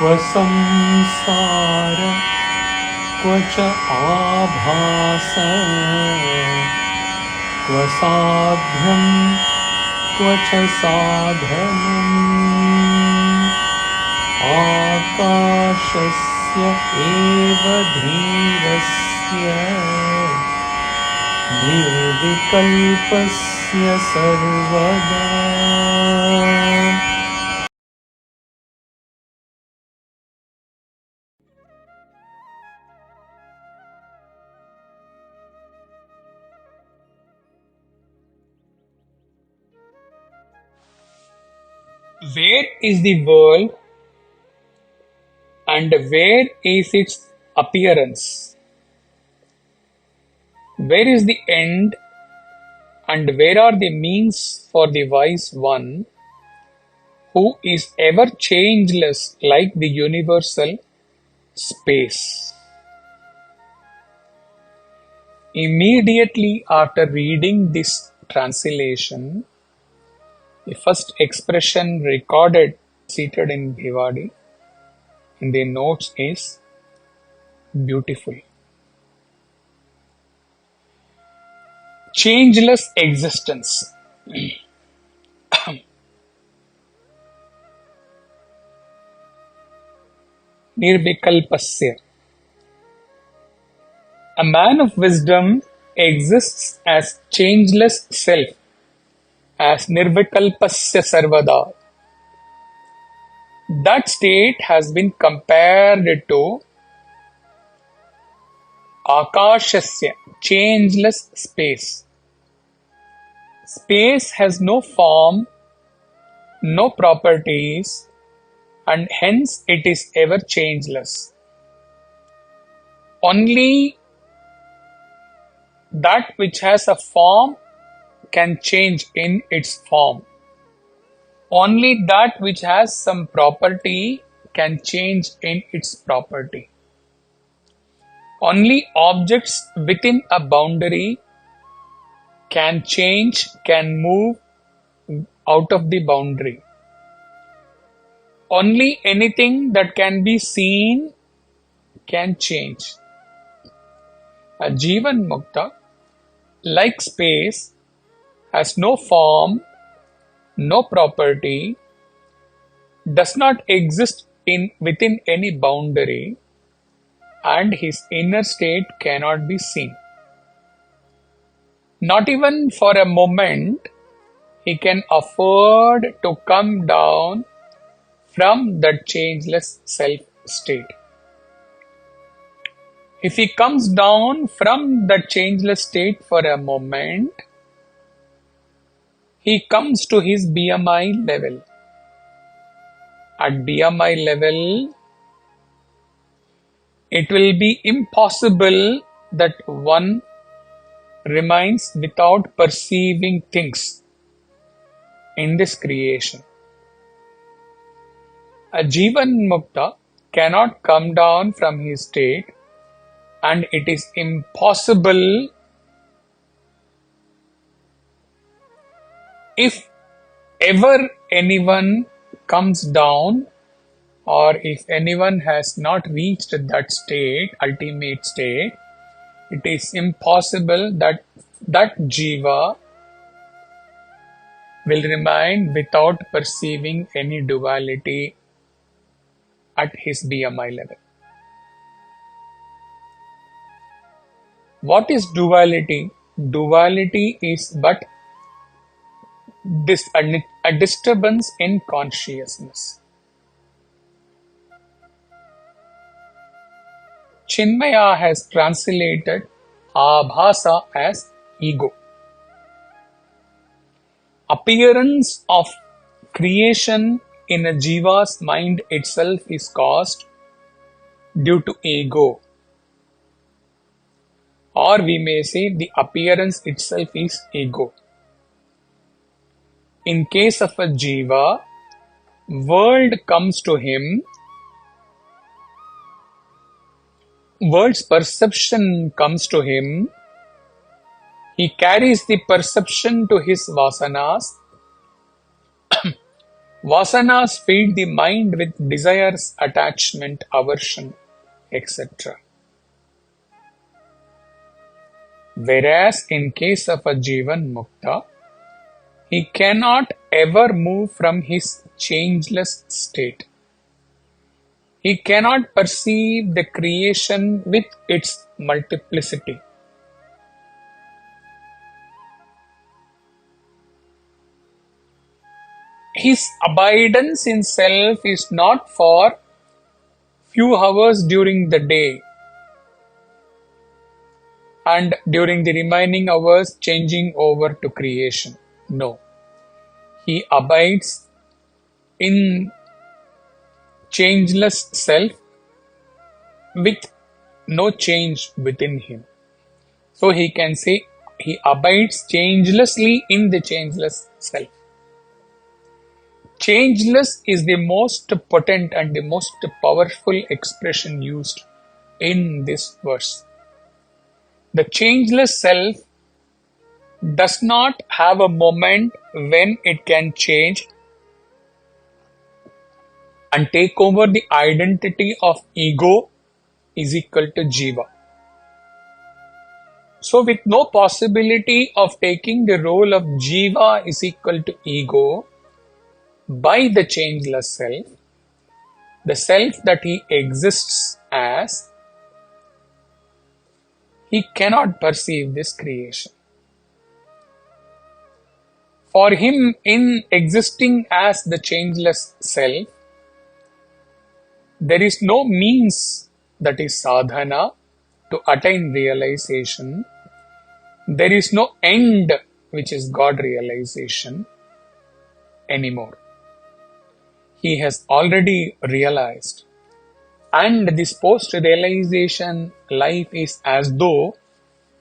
क्व संसार क्व च आभास क्व साध्यं क्व च साधनम् आकाशस्य एव धीरस्य nirvikalpasya sarvadā. Where is the world and where is its appearance? Where is the end and where are the means for the wise one who is ever changeless like the universal space? Immediately after reading this translation, the first expression recorded seated in Bhiwadi in the notes is beautiful. Changeless existence. Nirvikalpasya. A man of wisdom exists as changeless self, as nirvikalpasya sarvadā. That state has been compared to ākāśasyeva, changeless space. Space has no form, no properties, and hence it is ever changeless. Only that which has a form can change in its form. Only that which has some property can change in its property. Only objects within a boundary can change, can move out of the boundary. Only anything that can be seen can change. A Jivan Mukta, like space, has no form, no property, does not exist within any boundary, and his inner state cannot be seen. Not even for a moment he can afford to come down from that changeless self state. If he comes down from that changeless state for a moment, he comes to his BMI level. At BMI level, it will be impossible that one remains without perceiving things in this creation. A Jivan Mukta cannot come down from his state, and it is impossible if ever anyone comes down, or if anyone has not reached that state, ultimate state, it is impossible that that jiva will remain without perceiving any duality at his BMI level. What is duality? Duality is but a disturbance in consciousness. Chinmaya has translated ābhāsaḥ as ego. Appearance of creation in a jiva's mind itself is caused due to ego. Or we may say the appearance itself is ego. In case of a jiva, world comes to him, world's perception comes to him, he carries the perception to his vasanas, Vasanas feed the mind with desires, attachment, aversion, etc. Whereas in case of a Jivan Mukta, he cannot ever move from his changeless state. He cannot perceive the creation with its multiplicity. His abidance in self is not for few hours during the day and during the remaining hours changing over to creation. No. He abides in changeless self with no change within him. So he can say he abides changelessly in the changeless self. Changeless is the most potent and the most powerful expression used in this verse. The changeless self does not have a moment when it can change and take over the identity of ego is equal to jiva. So with no possibility of taking the role of jiva is equal to ego by the changeless self, the self that he exists as, he cannot perceive this creation. For him, in existing as the changeless self, there is no means, that is sadhana, to attain realization. There is no end, which is God realization, anymore. He has already realized. And this post-realization life is as though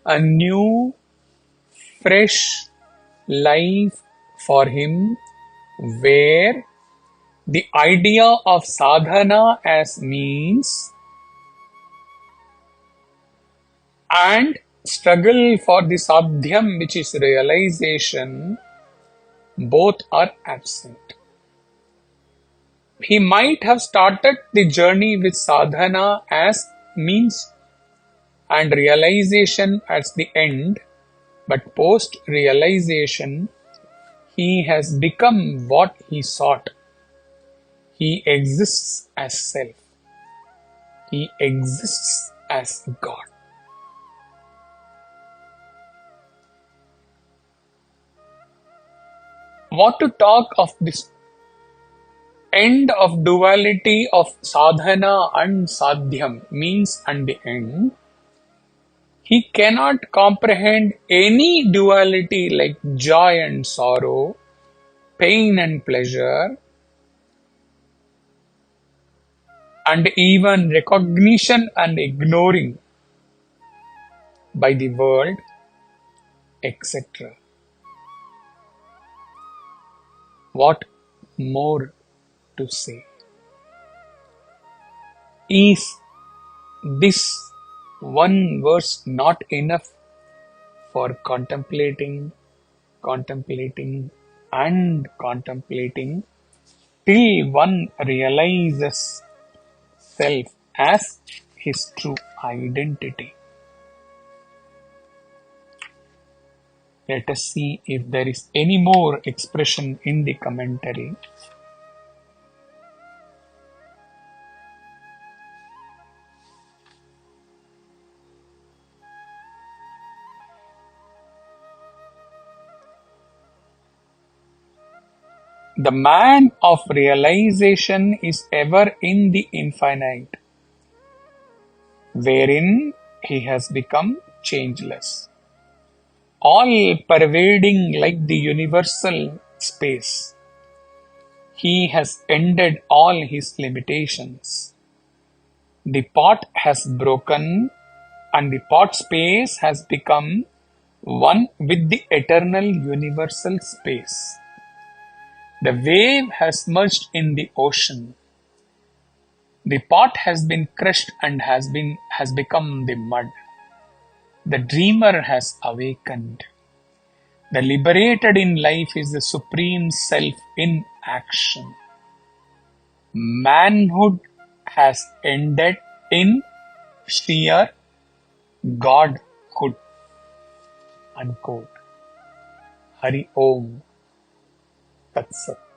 a new, fresh life for him, where the idea of sadhana as means and struggle for the sādhyaṃ, which is realization, both are absent. He might have started the journey with sadhana as means and realization as the end, but post-realization, he has become what he sought. He exists as self. He exists as God. What to talk of this end of duality of sadhana and sādhyaṃ, means and the end? He cannot comprehend any duality like joy and sorrow, pain and pleasure, and even recognition and ignoring by the world, etc. What more to say? Is this one verse not enough for contemplating and contemplating till one realizes self as his true identity? Let us see if there is any more expression in the commentary. The man of realization is ever in the infinite, wherein he has become changeless, all pervading like the universal space. He has ended all his limitations. The pot has broken and the pot space has become one with the eternal universal space. The wave has merged in the ocean. The pot has been crushed and has become the mud. The dreamer has awakened. The liberated in life is the supreme self in action. Manhood has ended in sheer godhood. Unquote. Hari Om Tat Sat.